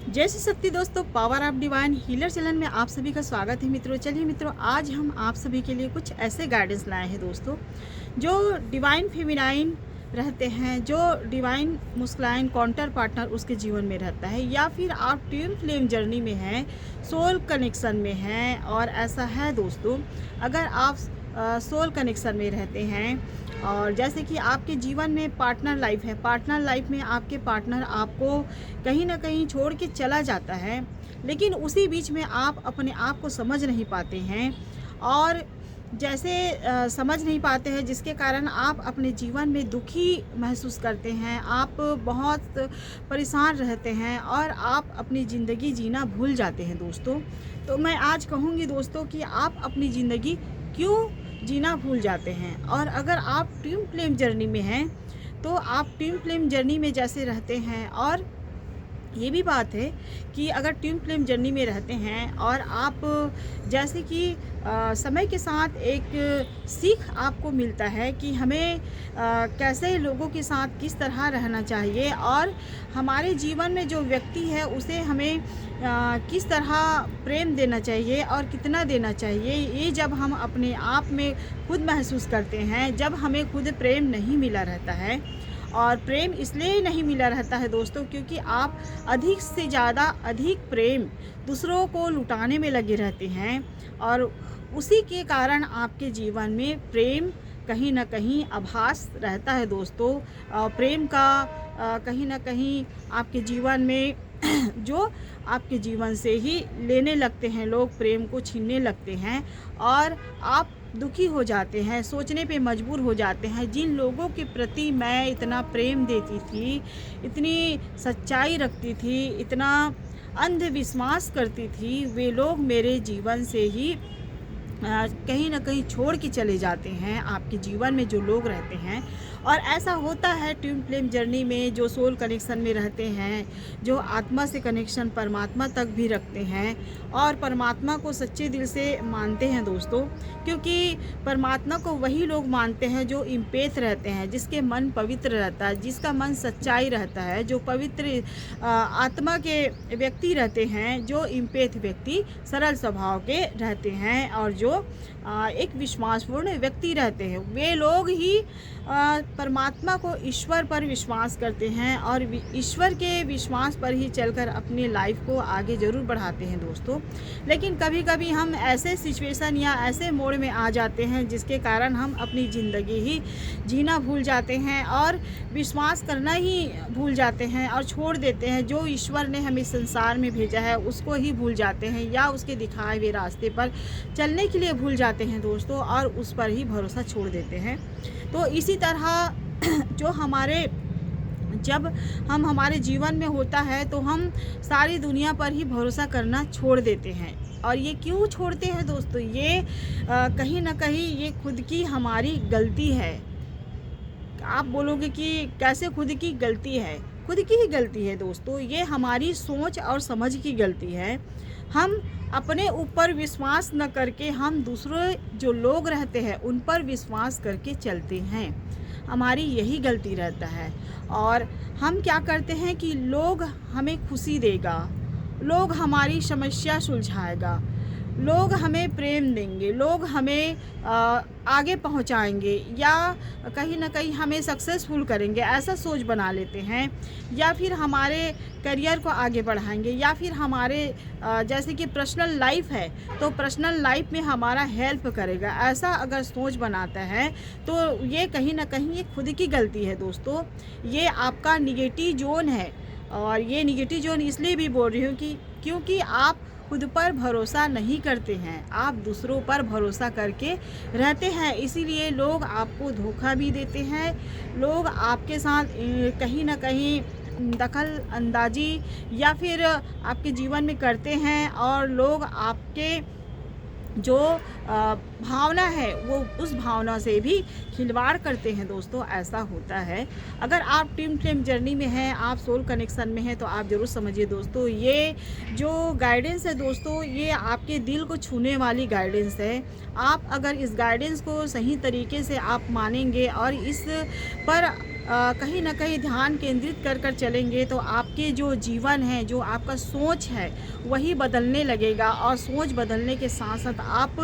जय श्री शक्ति दोस्तों, power of divine healer channel में आप सभी का स्वागत है मित्रों। चलिए मित्रों, आज हम आप सभी के लिए कुछ ऐसे गाइडेंस लाए हैं दोस्तों, जो डिवाइन फेमिनाइन रहते हैं, जो डिवाइन मुस्कुलाइन काउंटर पार्टनर उसके जीवन में रहता है, या फिर आप ट्विन फ्लेम जर्नी में हैं, सोल कनेक्शन में हैं। और ऐसा है दोस्तों, अगर आप सोल कनेक्शन में रहते हैं और जैसे कि आपके जीवन में पार्टनर लाइफ है, पार्टनर लाइफ में आपके पार्टनर आपको कहीं ना कहीं छोड़ के चला जाता है, लेकिन उसी बीच में आप अपने आप को समझ नहीं पाते हैं। और जैसे समझ नहीं पाते हैं, जिसके कारण आप अपने जीवन में दुखी महसूस करते हैं, आप बहुत परेशान रहते हैं और आप अपनी ज़िंदगी जीना भूल जाते हैं दोस्तों। तो मैं आज कहूँगी दोस्तों कि आप अपनी ज़िंदगी क्यों जीना भूल जाते हैं। और अगर आप ट्विन फ्लेम जर्नी में हैं, तो आप ट्विन फ्लेम जर्नी में जैसे रहते हैं, और ये भी बात है कि अगर ट्विन फ्लेम जर्नी में रहते हैं और आप जैसे कि समय के साथ एक सीख आपको मिलता है कि हमें कैसे लोगों के साथ किस तरह रहना चाहिए, और हमारे जीवन में जो व्यक्ति है उसे हमें किस तरह प्रेम देना चाहिए और कितना देना चाहिए। ये जब हम अपने आप में खुद महसूस करते हैं, जब हमें खुद प्रेम नहीं मिला रहता है। और प्रेम इसलिए नहीं मिला रहता है दोस्तों, क्योंकि आप अधिक से ज़्यादा अधिक प्रेम दूसरों को लुटाने में लगे रहते हैं, और उसी के कारण आपके जीवन में प्रेम कहीं ना कहीं आभास रहता है दोस्तों। प्रेम का कहीं ना कहीं आपके जीवन में जो आपके जीवन से ही लेने लगते हैं, लोग प्रेम को छीनने लगते हैं, और आप दुखी हो जाते हैं, सोचने पे मजबूर हो जाते हैं, जिन लोगों के प्रति मैं इतना प्रेम देती थी, इतनी सच्चाई रखती थी, इतना अंधविश्वास करती थी, वे लोग मेरे जीवन से ही कहीं ना कहीं छोड़ के चले जाते हैं। आपके जीवन में जो लोग रहते हैं, और ऐसा होता है ट्विन फ्लेम जर्नी में, जो सोल कनेक्शन में रहते हैं, जो आत्मा से कनेक्शन परमात्मा तक भी रखते हैं, और परमात्मा को सच्चे दिल से मानते हैं दोस्तों। क्योंकि परमात्मा को वही लोग मानते हैं जो इम्पेथ रहते हैं, जिसके मन पवित्र रहता है, जिसका मन सच्चाई रहता है, जो पवित्र आत्मा के व्यक्ति रहते हैं, जो इम्पेथ व्यक्ति सरल स्वभाव के रहते हैं, और जो एक विश्वासपूर्ण व्यक्ति रहते हैं। वे लोग ही परमात्मा को, ईश्वर पर विश्वास करते हैं, और ईश्वर के विश्वास पर ही चलकर अपनी लाइफ को आगे ज़रूर बढ़ाते हैं दोस्तों। लेकिन कभी कभी हम ऐसे सिचुएशन या ऐसे मोड़ में आ जाते हैं, जिसके कारण हम अपनी ज़िंदगी ही जीना भूल जाते हैं, और विश्वास करना ही भूल जाते हैं, और छोड़ देते हैं। जो ईश्वर ने हमें संसार में भेजा है उसको ही भूल जाते हैं, या उसके दिखाए हुए रास्ते पर चलने के लिए भूल जाते हैं दोस्तों, और उस पर ही भरोसा छोड़ देते हैं। तो इसी तरह जो जब हम हमारे जीवन में होता है, तो हम सारी दुनिया पर ही भरोसा करना छोड़ देते हैं। और ये क्यों छोड़ते हैं दोस्तों? ये कहीं ना कहीं ये खुद की हमारी गलती है। आप बोलोगे कि कैसे खुद की गलती है? खुद की ही गलती है दोस्तों। ये हमारी सोच और समझ की गलती है। हम अपने ऊपर विश्वास न करके हम दूसरे जो लोग रहते हैं उन पर विश्वास करके चलते हैं। हमारी यही गलती रहता है। और हम क्या करते हैं कि लोग हमें खुशी देगा, लोग हमारी समस्या सुलझाएगा, लोग हमें प्रेम देंगे, लोग हमें आगे पहुंचाएंगे, या कहीं ना कहीं हमें सक्सेसफुल करेंगे, ऐसा सोच बना लेते हैं। या फिर हमारे करियर को आगे बढ़ाएंगे, या फिर हमारे जैसे कि पर्सनल लाइफ है तो पर्सनल लाइफ में हमारा हेल्प करेगा, ऐसा अगर सोच बनाता है तो ये कहीं ना कहीं ये खुद की गलती है दोस्तों। ये आपका निगेटिव जोन है। और ये निगेटिव जोन इसलिए भी बोल रही हूँ कि क्योंकि आप खुद पर भरोसा नहीं करते हैं, आप दूसरों पर भरोसा करके रहते हैं, इसीलिए लोग आपको धोखा भी देते हैं। लोग आपके साथ कहीं ना कहीं दखल अंदाजी या फिर आपके जीवन में करते हैं, और लोग आपके जो भावना है वो उस भावना से भी खिलवाड़ करते हैं दोस्तों। ऐसा होता है। अगर आप ट्विन फ्लेम जर्नी में हैं, आप सोल कनेक्शन में हैं, तो आप ज़रूर समझिए दोस्तों, ये जो गाइडेंस है दोस्तों, ये आपके दिल को छूने वाली गाइडेंस है। आप अगर इस गाइडेंस को सही तरीके से आप मानेंगे और इस पर कहीं ना कहीं ध्यान केंद्रित कर कर चलेंगे तो आपके जो जीवन है, जो आपका सोच है, वही बदलने लगेगा। और सोच बदलने के साथ साथ आप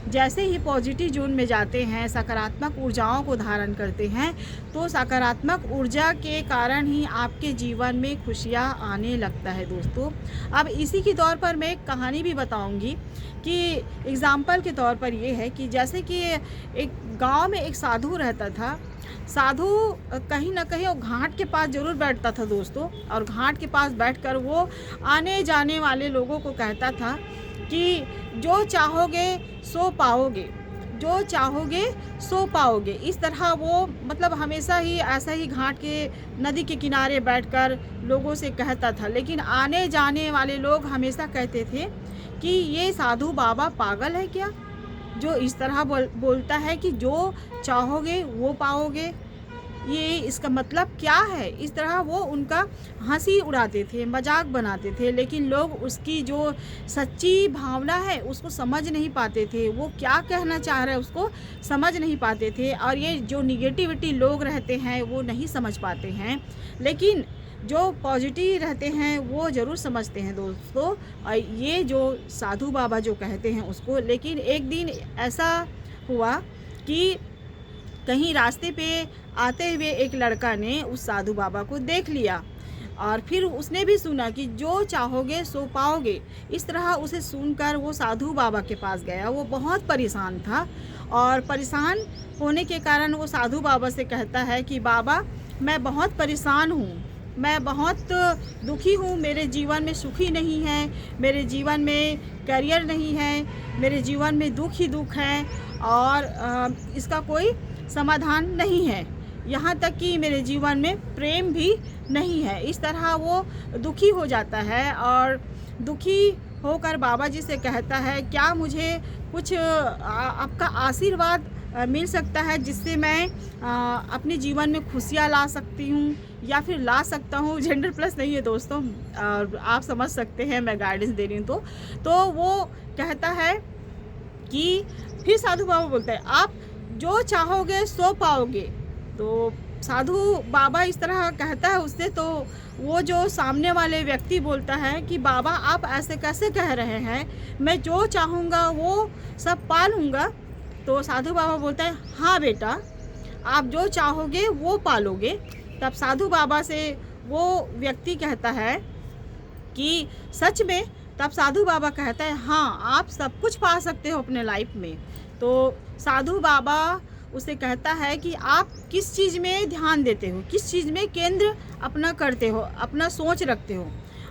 जैसे ही पॉजिटिव जोन में जाते हैं, सकारात्मक ऊर्जाओं को धारण करते हैं, तो सकारात्मक ऊर्जा के कारण ही आपके जीवन में खुशियाँ आने लगता है दोस्तों। अब इसी के तौर पर मैं एक कहानी भी बताऊंगी कि एग्ज़ाम्पल के तौर पर ये है कि जैसे कि एक गांव में एक साधु रहता था। साधु कहीं ना कहीं वो घाट के पास ज़रूर बैठता था दोस्तों, और घाट के पास बैठकर वो आने जाने वाले लोगों को कहता था कि जो चाहोगे सो पाओगे, जो चाहोगे सो पाओगे। इस तरह वो मतलब हमेशा ही ऐसा ही घाट के नदी के किनारे बैठकर लोगों से कहता था। लेकिन आने जाने वाले लोग हमेशा कहते थे कि ये साधु बाबा पागल है क्या, जो इस तरह बोलता है कि जो चाहोगे वो पाओगे, ये इसका मतलब क्या है। इस तरह वो उनका हंसी उड़ाते थे, मजाक बनाते थे। लेकिन लोग उसकी जो सच्ची भावना है उसको समझ नहीं पाते थे, वो क्या कहना चाह रहे हैं उसको समझ नहीं पाते थे। और ये जो निगेटिविटी लोग रहते हैं वो नहीं समझ पाते हैं, लेकिन जो पॉजिटिव रहते हैं वो ज़रूर समझते हैं दोस्तों। और ये जो साधु बाबा जो कहते हैं उसको। लेकिन एक दिन ऐसा हुआ कि कहीं रास्ते पे आते हुए एक लड़का ने उस साधु बाबा को देख लिया, और फिर उसने भी सुना कि जो चाहोगे सो पाओगे। इस तरह उसे सुनकर वो साधु बाबा के पास गया। वो बहुत परेशान था, और परेशान होने के कारण वो साधु बाबा से कहता है कि बाबा मैं बहुत परेशान हूँ, मैं बहुत दुखी हूँ, मेरे जीवन में सुखी नहीं है, मेरे जीवन में करियर नहीं है, मेरे जीवन में दुख ही दुख है, और इसका कोई समाधान नहीं है, यहाँ तक कि मेरे जीवन में प्रेम भी नहीं है। इस तरह वो दुखी हो जाता है, और दुखी होकर बाबा जी से कहता है क्या मुझे कुछ आपका आशीर्वाद मिल सकता है जिससे मैं अपने जीवन में खुशियाँ ला सकती हूँ या फिर ला सकता हूँ। जेंडर प्लस नहीं है दोस्तों, आप समझ सकते हैं, मैं गाइडेंस दे रही हूँ। तो वो कहता है कि फिर साधु बाबा बोलता है आप जो चाहोगे सो पाओगे। तो साधु बाबा इस तरह कहता है उससे, तो वो जो सामने वाले व्यक्ति बोलता है कि बाबा आप ऐसे कैसे कह रहे हैं, मैं जो चाहूँगा वो सब पा लूँगा। तो साधु बाबा बोलता है हाँ बेटा, आप जो चाहोगे वो पालोगे। तब साधु बाबा से वो व्यक्ति कहता है कि सच में। तब साधु बाबा कहता है हाँ आप सब कुछ पा सकते हो अपने लाइफ में। तो साधु बाबा उसे कहता है कि आप किस चीज़ में ध्यान देते हो, किस चीज़ में केंद्र अपना करते हो, अपना सोच रखते हो।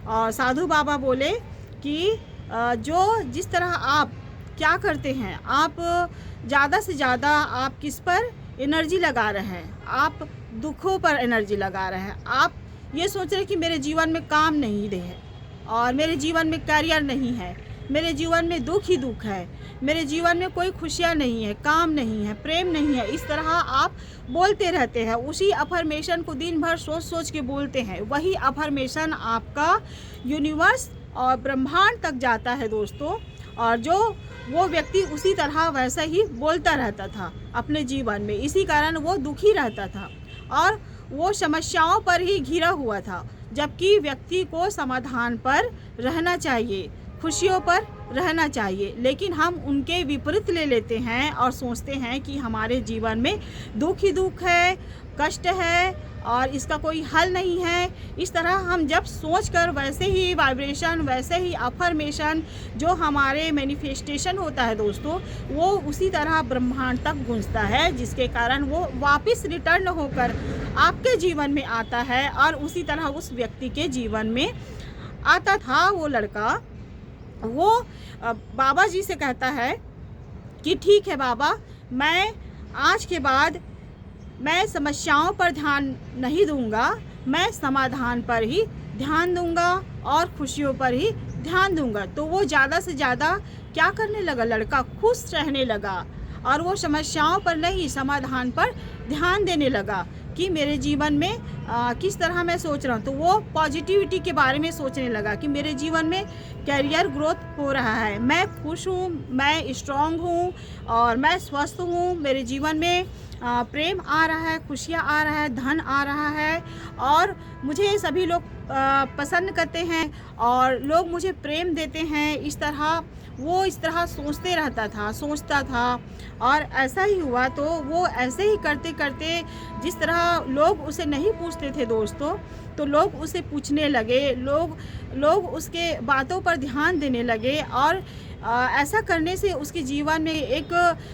और साधु बाबा बोले कि जो जिस तरह आप क्या करते हैं, आप ज़्यादा से ज़्यादा आप किस पर एनर्जी लगा रहे हैं, आप दुखों पर एनर्जी लगा रहे हैं। आप ये सोच रहे हैं कि मेरे जीवन में काम नहीं है, और मेरे जीवन में करियर नहीं है, मेरे जीवन में दुख ही दुख है, मेरे जीवन में कोई खुशियाँ नहीं है, काम नहीं है, प्रेम नहीं है। इस तरह आप बोलते रहते हैं, उसी अफर्मेशन को दिन भर सोच सोच के बोलते हैं। वही अफर्मेशन आपका यूनिवर्स और ब्रह्मांड तक जाता है दोस्तों। और जो वो व्यक्ति उसी तरह वैसा ही बोलता रहता था अपने जीवन में, इसी कारण वो दुखी रहता था और वो समस्याओं पर ही घिरा हुआ था। जबकि व्यक्ति को समाधान पर रहना चाहिए, खुशियों पर रहना चाहिए, लेकिन हम उनके विपरीत ले लेते हैं और सोचते हैं कि हमारे जीवन में दुख ही दुख है, कष्ट है और इसका कोई हल नहीं है। इस तरह हम जब सोचकर वैसे ही वाइब्रेशन, वैसे ही अफर्मेशन जो हमारे मैनिफेस्टेशन होता है दोस्तों, वो उसी तरह ब्रह्मांड तक गूंजता है, जिसके कारण वो वापस रिटर्न होकर आपके जीवन में आता है। और उसी तरह उस व्यक्ति के जीवन में आता था। वो लड़का वो बाबा जी से कहता है कि ठीक है बाबा, मैं आज के बाद मैं समस्याओं पर ध्यान नहीं दूंगा, मैं समाधान पर ही ध्यान दूंगा और खुशियों पर ही ध्यान दूंगा। तो वो ज़्यादा से ज़्यादा क्या करने लगा, लड़का खुश रहने लगा और वो समस्याओं पर नहीं, समाधान पर ध्यान देने लगा कि मेरे जीवन में किस तरह मैं सोच रहा हूँ, तो वो पॉजिटिविटी के बारे में सोचने लगा कि मेरे जीवन में करियर ग्रोथ हो रहा है, मैं खुश हूँ, मैं स्ट्रांग हूँ और मैं स्वस्थ हूँ, मेरे जीवन में प्रेम आ रहा है, खुशियाँ आ रहा है, धन आ रहा है और मुझे सभी लोग पसंद करते हैं और लोग मुझे प्रेम देते हैं। इस तरह सोचता था और ऐसा ही हुआ। तो वो ऐसे ही करते करते, जिस तरह लोग उसे नहीं पूछते थे दोस्तों, तो लोग उसे पूछने लगे, लोग उसके बातों पर ध्यान देने लगे और ऐसा करने से उसके जीवन में एक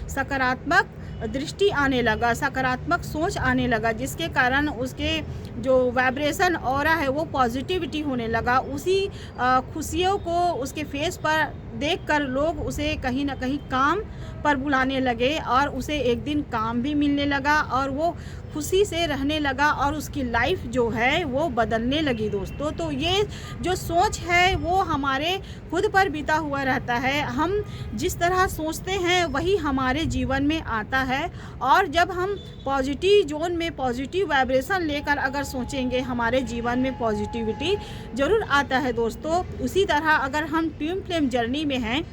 सकारात्मक दृष्टि आने लगा, सकारात्मक सोच आने लगा, जिसके कारण उसके जो वाइब्रेशन ऑरा है वो पॉजिटिविटी होने लगा। उसी खुशियों को उसके फेस पर देखकर लोग उसे कहीं ना कहीं काम पर बुलाने लगे और उसे एक दिन काम भी मिलने लगा और वो खुशी से रहने लगा और उसकी लाइफ जो है वो बदलने लगी दोस्तों। तो ये जो सोच है वो हमारे खुद पर बीता हुआ रहता है। हम जिस तरह सोचते हैं वही हमारे जीवन में आता है और जब हम पॉजिटिव जोन में पॉजिटिव वाइब्रेशन लेकर अगर सोचेंगे, हमारे जीवन में पॉजिटिविटी ज़रूर आता है दोस्तों। उसी तरह अगर हम ट्विन फ्लेम जर्नी में हैं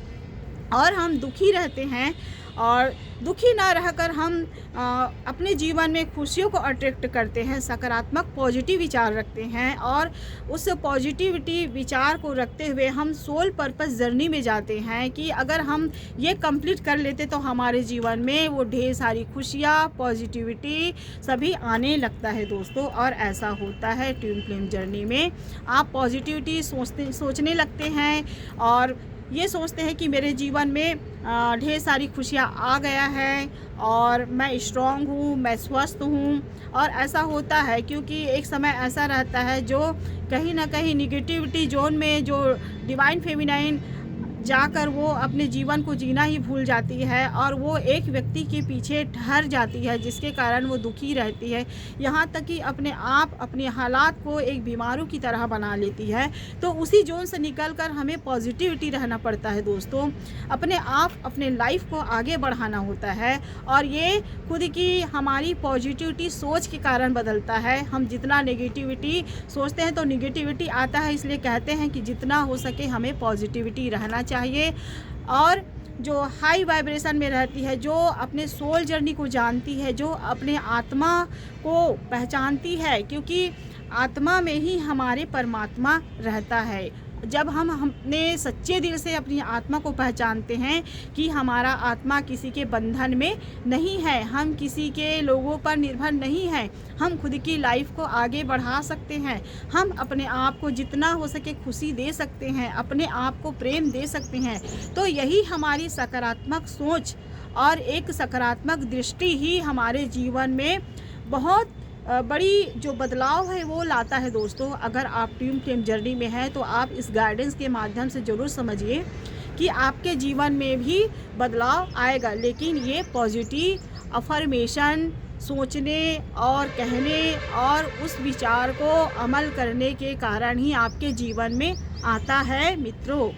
और हम दुखी रहते हैं और दुखी ना रहकर हम अपने जीवन में खुशियों को अट्रैक्ट करते हैं, सकारात्मक पॉजिटिव विचार रखते हैं और उस पॉजिटिविटी विचार को रखते हुए हम सोल पर्पस जर्नी में जाते हैं कि अगर हम ये कंप्लीट कर लेते तो हमारे जीवन में वो ढेर सारी खुशियाँ, पॉजिटिविटी सभी आने लगता है दोस्तों। और ऐसा होता है ट्विन फ्लेम जर्नी में, आप पॉजिटिविटी सोचने लगते हैं और ये सोचते हैं कि मेरे जीवन में ढेर सारी खुशियाँ आ गया है और मैं स्ट्रांग हूँ, मैं स्वस्थ हूँ। और ऐसा होता है क्योंकि एक समय ऐसा रहता है जो कहीं ना कहीं निगेटिविटी जोन में जो डिवाइन फेमिनाइन जाकर वो अपने जीवन को जीना ही भूल जाती है और वो एक व्यक्ति के पीछे ठहर जाती है, जिसके कारण वो दुखी रहती है, यहाँ तक कि अपने हालात को एक बीमारों की तरह बना लेती है। तो उसी जोन से निकलकर हमें पॉजिटिविटी रहना पड़ता है दोस्तों, अपने लाइफ को आगे बढ़ाना होता है और ये खुद की हमारी पॉजिटिविटी सोच के कारण बदलता है। हम जितना नेगेटिविटी सोचते हैं तो नेगेटिविटी आता है, इसलिए कहते हैं कि जितना हो सके हमें पॉजिटिविटी रहना चाहिए। और जो हाई वाइब्रेशन में रहती है, जो अपने सोल जर्नी को जानती है, जो अपने आत्मा को पहचानती है, क्योंकि आत्मा में ही हमारे परमात्मा रहता है। जब हम अपने सच्चे दिल से अपनी आत्मा को पहचानते हैं कि हमारा आत्मा किसी के बंधन में नहीं है, हम किसी के लोगों पर निर्भर नहीं हैं, हम खुद की लाइफ को आगे बढ़ा सकते हैं, हम अपने आप को जितना हो सके खुशी दे सकते हैं, अपने आप को प्रेम दे सकते हैं। तो यही हमारी सकारात्मक सोच और एक सकारात्मक दृष्टि ही हमारे जीवन में बहुत बड़ी जो बदलाव है वो लाता है दोस्तों। अगर आप ट्विन फ्लेम जर्नी में हैं तो आप इस गाइडेंस के माध्यम से ज़रूर समझिए कि आपके जीवन में भी बदलाव आएगा, लेकिन ये पॉजिटिव अफर्मेशन सोचने और कहने और उस विचार को अमल करने के कारण ही आपके जीवन में आता है मित्रों।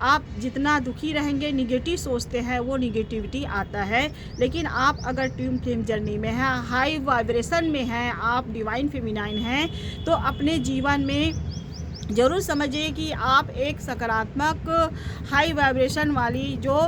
आप जितना दुखी रहेंगे, निगेटिव सोचते हैं, वो निगेटिविटी आता है। लेकिन आप अगर ट्विन फ्लेम जर्नी में हैं, हाई वाइब्रेशन में हैं, आप डिवाइन फेमिनाइन हैं, तो अपने जीवन में ज़रूर समझिए कि आप एक सकारात्मक हाई वाइब्रेशन वाली जो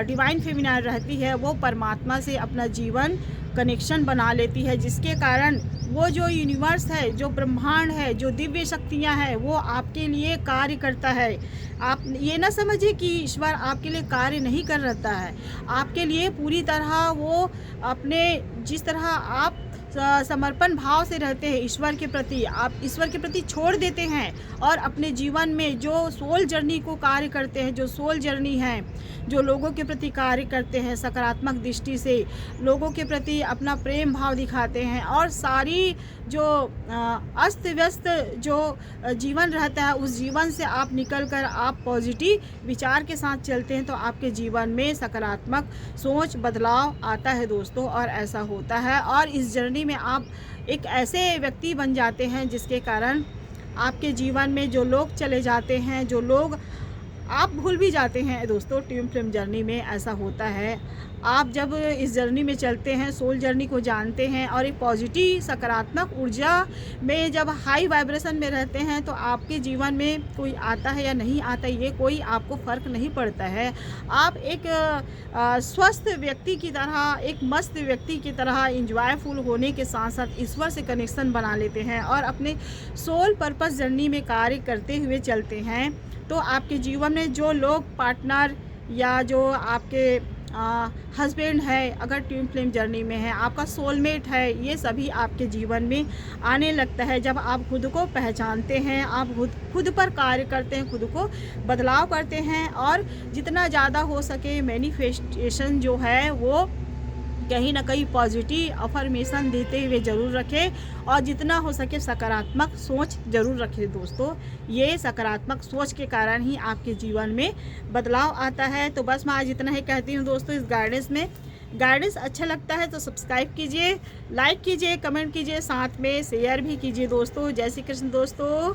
डिवाइन फेमिनाइन रहती है वो परमात्मा से अपना जीवन कनेक्शन बना लेती है, जिसके कारण वो जो यूनिवर्स है, जो ब्रह्मांड है, जो दिव्य शक्तियाँ हैं, वो आपके लिए कार्य करता है। आप ये ना समझिए कि ईश्वर आपके लिए कार्य नहीं कर रहता है, आपके लिए पूरी तरह वो अपने जिस तरह आप समर्पण भाव से रहते हैं ईश्वर के प्रति, आप ईश्वर के प्रति छोड़ देते हैं और अपने जीवन में जो सोल जर्नी को कार्य करते हैं, जो सोल जर्नी है, जो लोगों के प्रति कार्य करते हैं, सकारात्मक दृष्टि से लोगों के प्रति अपना प्रेम भाव दिखाते हैं और सारी जो अस्त व्यस्त जो जीवन रहता है उस जीवन से आप निकलकर आप पॉजिटिव विचार के साथ चलते हैं, तो आपके जीवन में सकारात्मक सोच बदलाव आता है दोस्तों। और ऐसा होता है और इस जर्नी में आप एक ऐसे व्यक्ति बन जाते हैं जिसके कारण आपके जीवन में जो लोग चले जाते हैं, जो लोग आप भूल भी जाते हैं दोस्तों। ट्विन फ्लेम जर्नी में ऐसा होता है, आप जब इस जर्नी में चलते हैं, सोल जर्नी को जानते हैं और एक पॉजिटिव सकारात्मक ऊर्जा में जब हाई वाइब्रेशन में रहते हैं, तो आपके जीवन में कोई आता है या नहीं आता, ये कोई आपको फ़र्क नहीं पड़ता है। आप एक स्वस्थ व्यक्ति की तरह, एक मस्त व्यक्ति की तरह इंजॉयफुल होने के साथ साथ ईश्वर से कनेक्शन बना लेते हैं और अपने सोल पर्पस जर्नी में कार्य करते हुए चलते हैं। तो आपके जीवन में जो लोग पार्टनर या जो आपके हस्बैंड है, अगर ट्विन फ्लेम जर्नी में है, आपका सोलमेट है, ये सभी आपके जीवन में आने लगता है जब आप खुद को पहचानते हैं, आप खुद पर कार्य करते हैं, खुद को बदलाव करते हैं और जितना ज़्यादा हो सके मैनिफेस्टेशन जो है वो कहीं ना कहीं पॉजिटिव अफर्मेशन देते हुए ज़रूर रखें और जितना हो सके सकारात्मक सोच ज़रूर रखें दोस्तों। ये सकारात्मक सोच के कारण ही आपके जीवन में बदलाव आता है। तो बस मैं आज इतना ही कहती हूँ दोस्तों। इस गाइडेंस अच्छा लगता है तो सब्सक्राइब कीजिए, लाइक कीजिए, कमेंट कीजिए, साथ में शेयर भी कीजिए दोस्तों। जय श्री कृष्ण दोस्तों।